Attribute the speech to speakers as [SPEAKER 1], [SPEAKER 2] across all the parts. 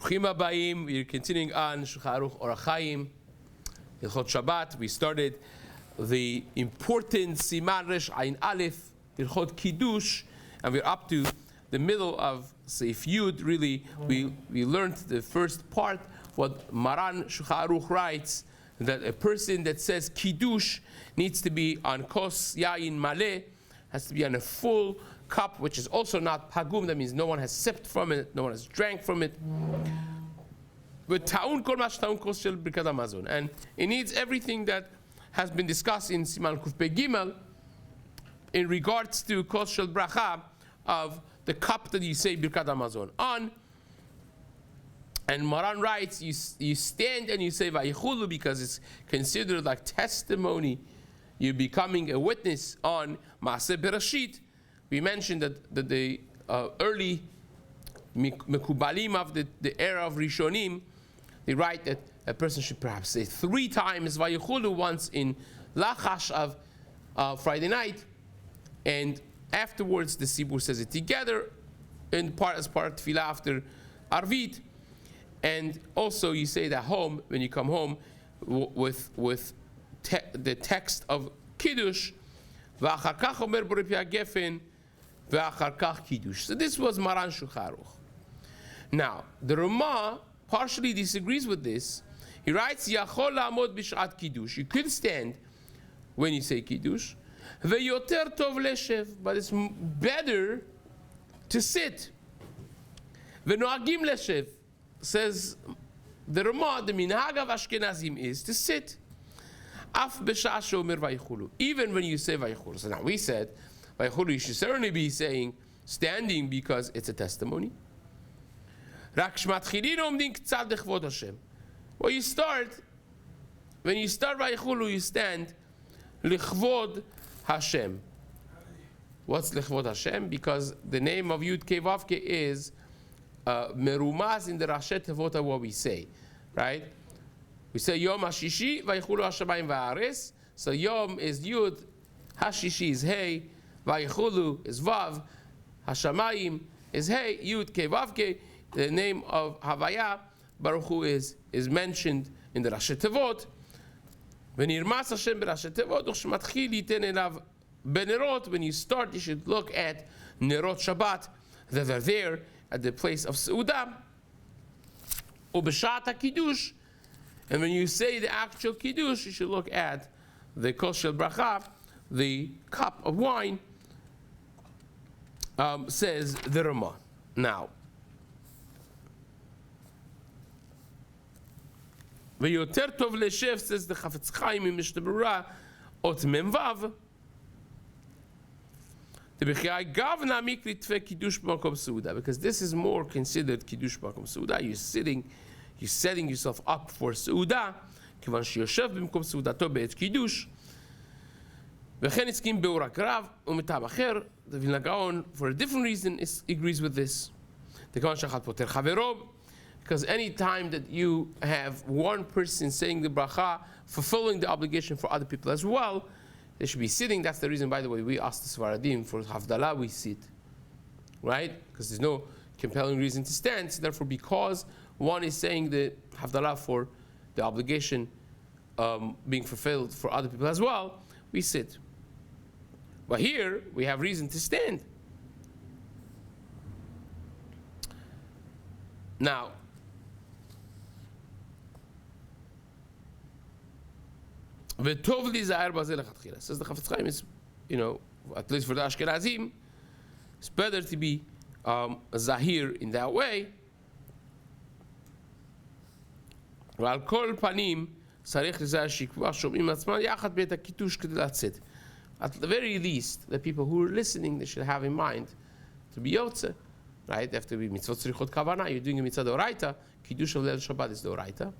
[SPEAKER 1] Bruchim Habayim. We're continuing on Shulchan Aruch Orach Chaim, Hilchot Shabbat. We started the important Siman Resh Ayin Aleph, Hilchot Kiddush, and we're up to the middle of Seif Yud. Really, we learned the first part, what Maran Shulchan Aruch writes, that a person that says Kiddush needs to be on Kos Yain Maleh, has to be on a full cup, which is also not Pagum. That means no one has sipped from it, no one has drank from it. But Ta'un Kol Mash Ta'un Kos Shel Birkat Hamazon. And it needs everything that has been discussed in Siman Kuf Pei Gimel in regards to Kos Shel Bracha, of the cup that you say Birkat Hamazon on. And Maran writes, you stand and you say Vayichulu because it's considered like testimony. You're becoming a witness on Maaseh Bereshit. We mentioned that the early Mekubalim of the era of Rishonim, they write that a person should perhaps say 3 times Vayichulu, once in Lachash of Friday night, and afterwards the Sibur says it together as part of Tefillah after Arvit. And also you say that home, when you come home, with the text of Kiddush, V'achar kach omer borei pi hagefen, v'achar kach Kiddush. So this was Maran Shulchan Aruch. Now, the Ramah partially disagrees with this. He writes, Yachol la'amod b'shat Kiddush. You could stand when you say Kiddush. Ve'yoter tov leshev, but it's better to sit. Ve'noagim leshev. Says the Ramah, the minhag of Ashkenazim is to sit. Af b'sha'ah she'omer vayichulu. Even when you say vayichulu. So now we said vayichulu, you should certainly be saying standing because it's a testimony. Rak shmatchilin omdim k'tzad lechvod Hashem. Well, when you start vayichulu, you stand lechvod Hashem. What's lechvod Hashem? Because the name of Yud Kei Vav Kei is merumaz in the Rashi Tevot of what we say, right? We say Yom HaShishi Vayichulu HaShamayim Va'aretz. So Yom is Yud, HaShishi is Hey, Vayichulu is Vav, HaShamayim is Hey, Yud Kei Vav Kei. The name of Havaya Baruch Hu is mentioned in the Rashi Tevot. V'nirmas Hashem b'Rashi Tevot u'shmatchil yiten elav benerot. When you start, you should look at Nerot Shabbat that are there at the place of Seudah, Ubeshat HaKiddush, and when you say the actual Kiddush, you should look at the Kos Shel Bracha, the cup of wine, says the Ramah. Now, V'yoter tov leshev, says the Chafetz Chaim in Mishna Berura, Ot Mem Vav, because this is more considered Kiddush Makom Seudah. You're setting yourself up for Seudah. כיוון שיושב במקום סעודתו בעת קידוש. וכן הסכים באורח רב ומטעם אחר. The Vilna Gaon, for a different reason, agrees with this. דכיוון שאחד פוטר חברו, because any time that you have one person saying the bracha, fulfilling the obligation for other people as well, they should be sitting. That's the reason, by the way, we ask the Svaradim for Havdalah, we sit. Right? Because there's no compelling reason to stand. So therefore, because one is saying the Havdalah for the obligation being fulfilled for other people as well, we sit. But here, we have reason to stand. Now, v'tov li zahar b'zeh lechatchila. Says the Chafetz Chaim is, at least for the Ashkenazim, it's better to be zahir in that way. ועל כל פנים צריך לזהר שיקבע שומעים עצמם יחד בעת הקידוש כדי לצאת. At the very least, the people who are listening, they should have in mind to be yotze, right? They have to be mitzvot tzrichot kavana. You're doing a mitzvah d'oraita. Kiddush of Leil Shabbat is d'oraita.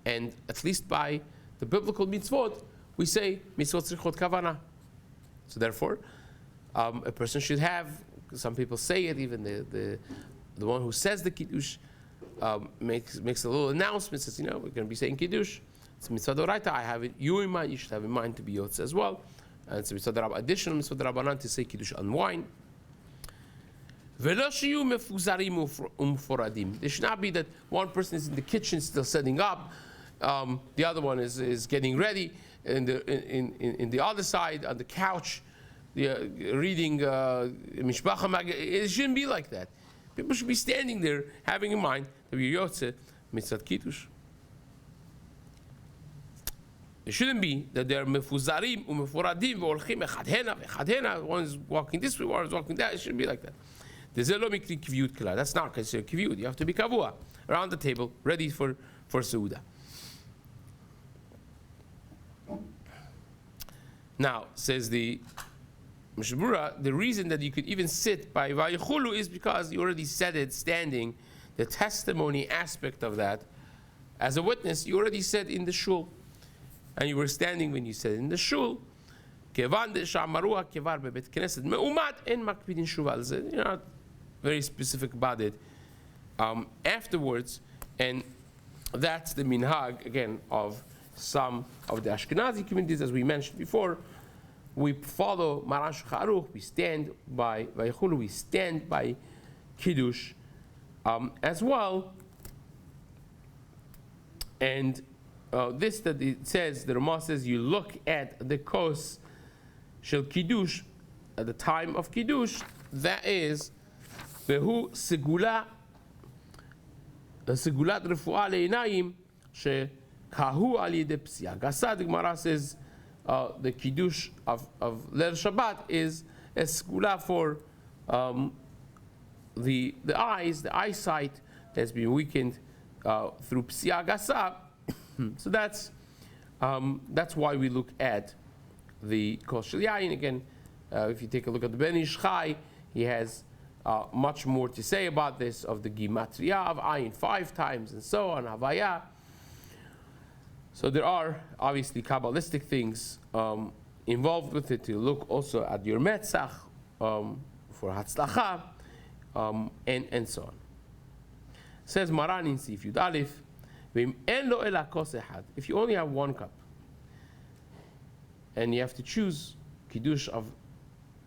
[SPEAKER 1] And at least by the biblical mitzvot, we say mitzvot tzrichot kavana. So therefore, a person should have, some people say it, even the one who says the Kiddush makes a little announcement, says, we're going to be saying Kiddush. It's mitzvah d'oraita. I have you in mind. You should have in mind to be yotze as well. And it's a mitzvah d'rabbanan, additional mitzvah d'rabbanan to say Kiddush on wine. There should not be that one person is in the kitchen still setting up, the other one is getting ready in the other side on the couch, reading Mishpacha. It shouldn't be like that. People should be standing there having in mind that we're Yotze Mitzvah Kiddush. It shouldn't be that they're mefuzarim u'mefuradim v'olchim echad hena. One is walking this way, one is walking that. It shouldn't be like that. That's not considered kiviyut. You have to be kavua around the table, ready for Seudah. Now, says the Mishna Berura, the reason that you could even sit by Vayichulu is because you already said it standing. The testimony aspect of that, as a witness, you already said in the shul. And you were standing when you said in the shul. You're not very specific about it afterwards, and that's the minhag again of some of the Ashkenazi communities, as we mentioned before. We follow Maran Shulchan Aruch. We stand by Vayichulu. We stand by Kiddush as well, and this that it says, the Ramah says, you look at the kos shel Kiddush at the time of Kiddush. That is Vehu Segulat Refuah Le'inayim Shekahu Al Yedei Psiya Gasa. The Gemara says the Kiddush of Leil Shabbat is a Segula for the eyes, the eyesight that's been weakened through Psiya Gasa. So that's why we look at the kos shel yayin. Again, if you take a look at the Ben Ish Chai, he has much more to say about this, of the gimatria of ayin 5 times and so on, havaya. So there are obviously Kabbalistic things involved with it, to look also at your metzach for hatzlacha and so on. Says Maran in Seif Yud Aleph, if you only have one cup and you have to choose Kiddush of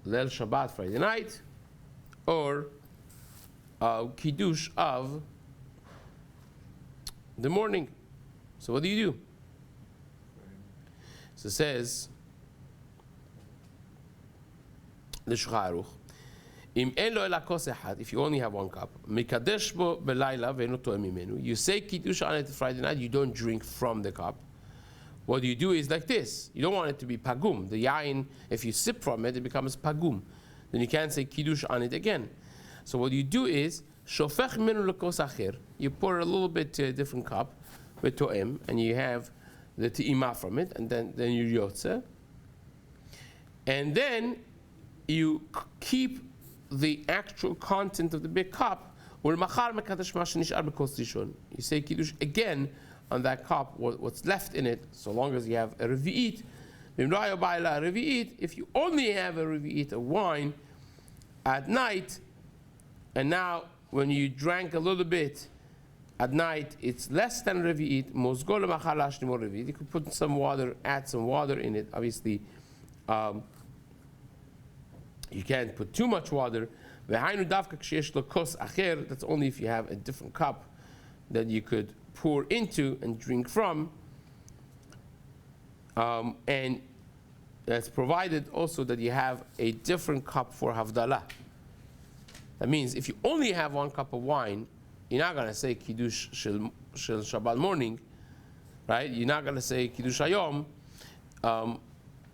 [SPEAKER 1] Leil Shabbat Friday night or Kiddush of the morning, so what do you do? So it says the Shulchan Aruch, if you only have one cup, you say Kiddush on it Friday night, you don't drink from the cup. What you do is like this. You don't want it to be pagum. The yain, if you sip from it, it becomes pagum. Then you can't say Kiddush on it again. So what you do is, you pour a little bit to a different cup, with to'em, and you have the te'imah from it, and then you yotze. And then you keep the actual content of the big cup. You say Kiddush again on that cup, what's left in it, so long as you have a revi'it. If you only have a revi'it of wine at night, and now when you drank a little bit at night, it's less than revi'it, you could put some water, add some water in it. Obviously, you can't put too much water. That's only if you have a different cup that you could pour into and drink from. And that's provided also that you have a different cup for Havdalah. That means if you only have one cup of wine, you're not going to say Kiddush Shel Shabbat morning, right? You're not going to say Kiddush Hayom,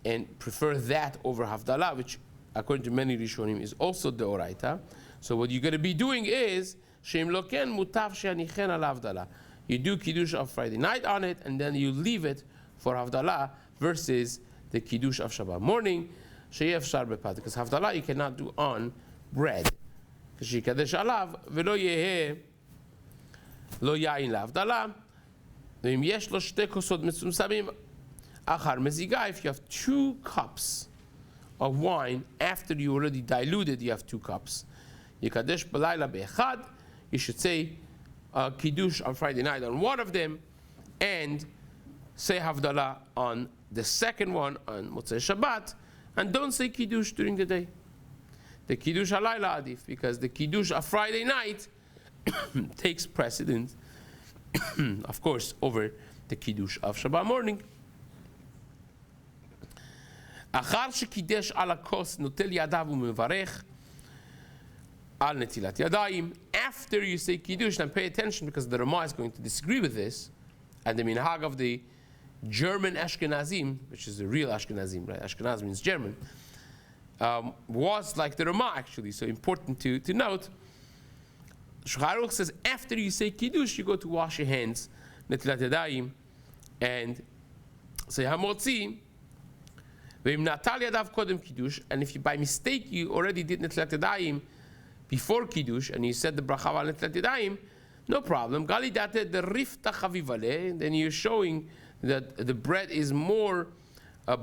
[SPEAKER 1] and prefer that over Havdalah, which according to many Rishonim is also the Oraita. So what you're going to be doing is Shem Loken Mutav She'anichen Al Havdalah. You do Kiddush of Friday night on it, and then you leave it for Havdalah, versus the Kiddush of Shabbat morning, Sheyev Shar Bepad. Because Havdalah you cannot do on bread. Shikadesh Alav Velo Yehe Lo Yain LaHavdalah. V'im Yesh Lo Shte Kosot Mitzumsamim Achar Meziga. If you have 2 cups of wine after you already diluted, you have 2 cups. Yikadesh B'layla Be'echad. You should say Kiddush on Friday night on one of them, and say Havdalah on the second one on Motzei Shabbat, and don't say Kiddush during the day. the Kiddush Halayla Adif, because the Kiddush of Friday night takes precedence, of course, over the Kiddush of Shabbat morning. אחר שקידש על הכוס נוטל ידיו ומברך על נטילת ידיים. After you say Kiddush, and pay attention because the Ramah is going to disagree with this, and the minhag of the German Ashkenazim, which is the real Ashkenazim, right? Ashkenaz means German, was like the Ramah actually. So important to note. Shulchan Aruch says after you say Kiddush, you go to wash your hands, netilat yadayim, and say Hamotzi. And if you by mistake you already did netilat yadayim before Kiddush and you said the bracha al netilat yadayim, no problem. Galidate the rifta chavivale. Then you're showing that the bread is more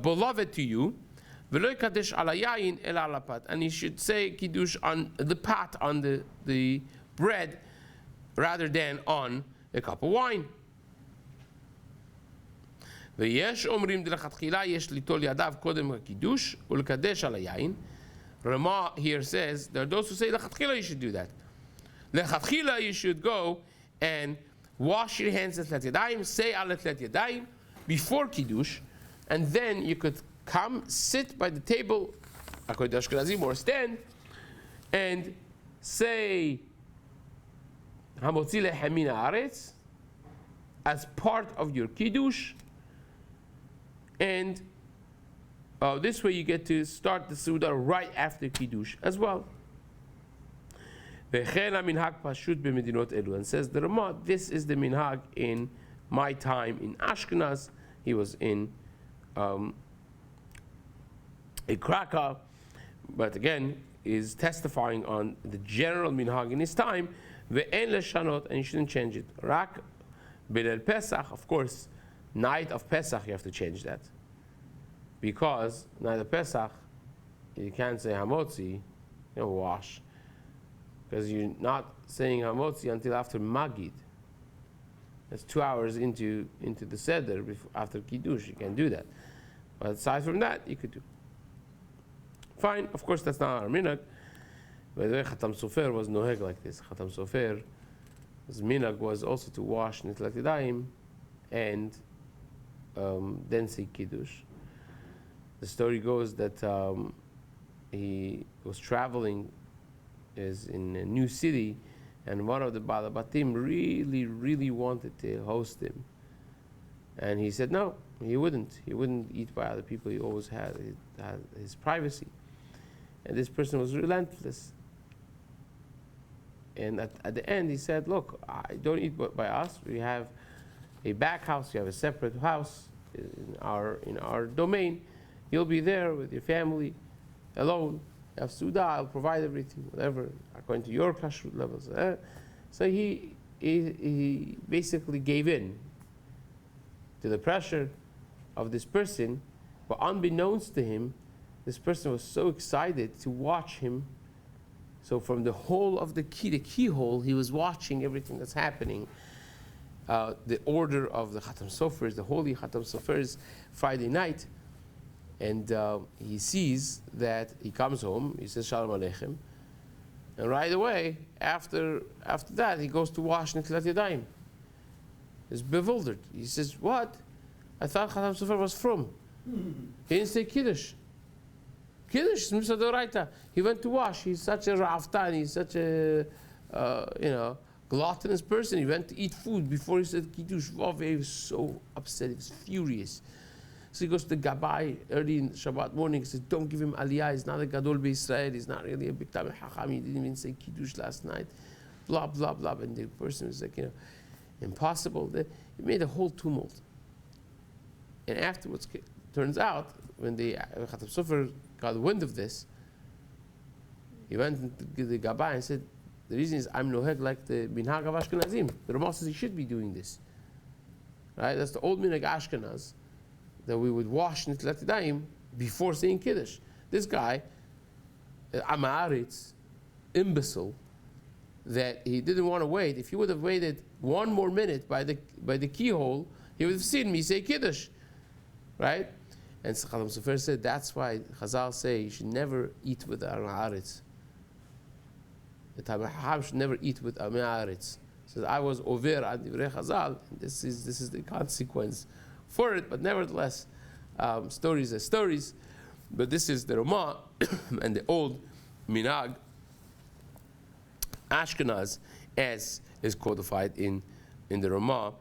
[SPEAKER 1] beloved to you. And you should say Kiddush on the pot, on the bread, rather than on a cup of wine. Rama here says there are those who say lechatchila you should do that. Lechatchila you should go and wash your hands at yadayim, say al yadayim before Kiddush, and then you could come sit by the table, according to Ashkenazim, or stand, and say Hamotzi lechem min haaretz as part of your Kiddush, and this way you get to start the Suda right after Kiddush as well. And says the Ramah, this is the minhag in my time in Ashkenaz. He was in Krakow, but again is testifying on the general minhag in his time. And you shouldn't change it. Rak Bilel Pesach, of course, night of Pesach you have to change that, because night of Pesach you can't say Hamotzi, wash, because you're not saying Hamotzi until after Magid. That's 2 hours into the Seder after Kiddush. You can do that, but aside from that you could do. Fine, of course that's not our minhag. By the way, Khatam Sofer was noheg like this. Khatam Sofer, his minhag was also to wash netilat yadayim and then say Kiddush. The story goes that he was traveling, is in a new city, and one of the Balabatim really wanted to host him. And he said no, he wouldn't. He wouldn't eat by other people. He always had his privacy. And this person was relentless. And at the end he said, look, I don't eat by us. We have a back house. We have a separate house in our domain. You'll be there with your family alone. You have Suda, I'll provide everything, whatever, according to your kashrut levels. So he basically gave in to the pressure of this person, but unbeknownst to him, this person was so excited to watch him. So from the hole of the keyhole, he was watching everything that's happening. The order of the Khatam Sofer, the holy Khatam Sofer, is Friday night. And he sees that he comes home, he says Shalom Aleichem, and right away, after that, he goes to wash Netilat Yadayim. He's bewildered. He says, what? I thought Khatam Sofer was from. He didn't say Kiddush. Kiddush is Mitzvah D'Oraita. He went to wash. He's such a ra'aftan, he's such a gluttonous person. He went to eat food before he said Kiddush. He was so upset, he was furious. So he goes to the Gabbai early in Shabbat morning. He says, don't give him aliyah. He's not a gadol b'Yisrael. He's not really a big time hacham. He didn't even say Kiddush last night. Blah, blah, blah. And the person was like, impossible. It made a whole tumult. And afterwards, turns out, when the Khatam Sofer got wind of this, he went to the Gabbai and said, the reason is I'm noheg like the minhag of Ashkenazim. The Ramah says he should be doing this. Right? That's the old minhag Ashkenaz, that we would wash Netilat Yadayim before saying Kiddush. This guy, Amaritz, imbecile, that he didn't want to wait. If he would have waited one more minute by the keyhole, he would have seen me say Kiddush. Right? And Khatam Sofer said that's why Chazal say you should never eat with the Amaritz. the Talmid Chacham should never eat with Amei Haaretz. Says I was over on Divrei Chazal. This is the consequence for it, but nevertheless, stories are stories. But this is the Ramah and the old Minag Ashkenaz, as is codified in the Ramah.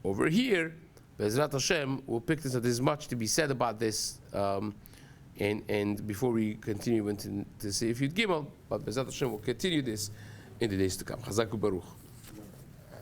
[SPEAKER 1] Over here, Be'ezrat Hashem, we'll pick this up. There's much to be said about this, and before we continue into Seif Yud Gimel, but Be'ezrat Hashem will continue this in the days to come. Chazak u'baruch.